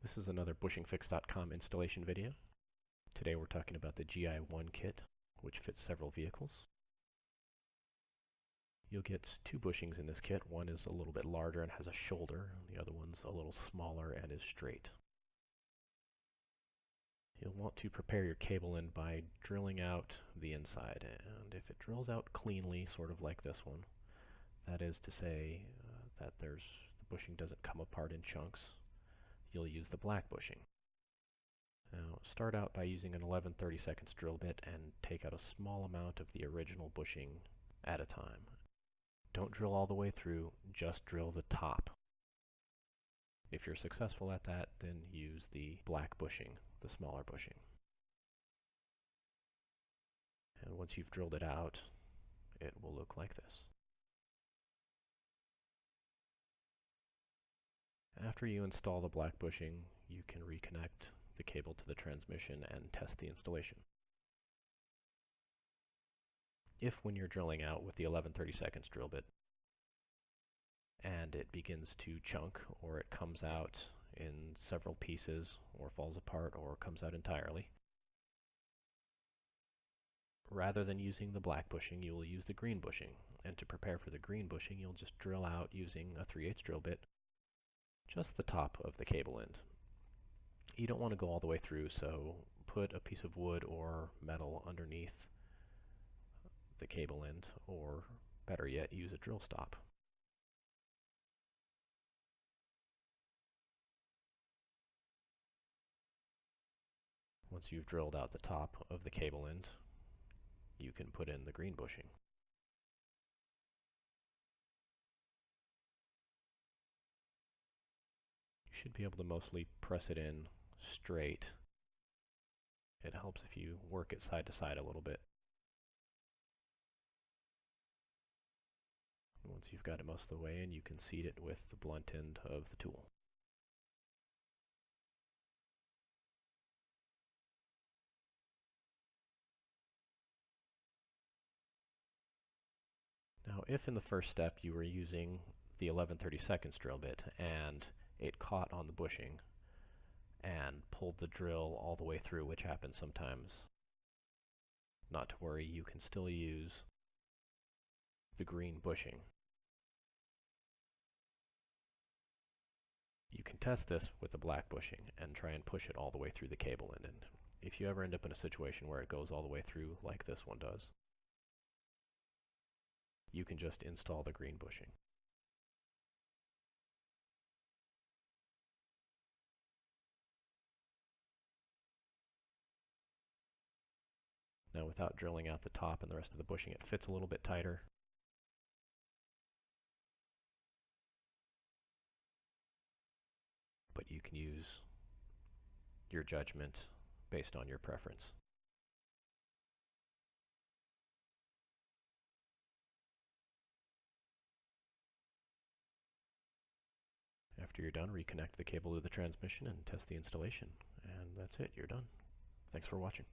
This is another bushingfix.com installation video. Today we're talking about the GI1 kit, which fits several vehicles. You'll get two bushings in this kit. One is a little bit larger and has a shoulder, and the other one's a little smaller and is straight. You'll want to prepare your cable end by drilling out the inside, and if it drills out cleanly, sort of like this one, that is to say that the bushing doesn't come apart in chunks, you'll use the black bushing. Now start out by using an 11/32 drill bit and take out a small amount of the original bushing at a time. Don't drill all the way through, just drill the top. If you're successful at that, then use the black bushing, the smaller bushing. And once you've drilled it out, it will look like this. After you install the black bushing, you can reconnect the cable to the transmission and test the installation. If when you're drilling out with the 11/32 drill bit and it begins to chunk, or it comes out in several pieces, or falls apart, or comes out entirely, rather than using the black bushing, you will use the green bushing. And to prepare for the green bushing, you'll just drill out using a 3/8 drill bit just the top of the cable end. You don't want to go all the way through, so put a piece of wood or metal underneath the cable end, or better yet, use a drill stop. Once you've drilled out the top of the cable end, you can put in the green bushing. You should be able to mostly press it in straight. It helps if you work it side to side a little bit. Once you've got it most of the way in, you can seat it with the blunt end of the tool. Now, if in the first step you were using the 11/32 drill bit and it caught on the bushing and pulled the drill all the way through, which happens sometimes, not to worry, you can still use the green bushing. You can test this with the black bushing and try and push it all the way through the cable end. And if you ever end up in a situation where it goes all the way through like this one does, you can just install the green bushing. Now, without drilling out the top and the rest of the bushing, it fits a little bit tighter. But you can use your judgment based on your preference. After you're done, reconnect the cable to the transmission and test the installation. And that's it, you're done. Thanks for watching.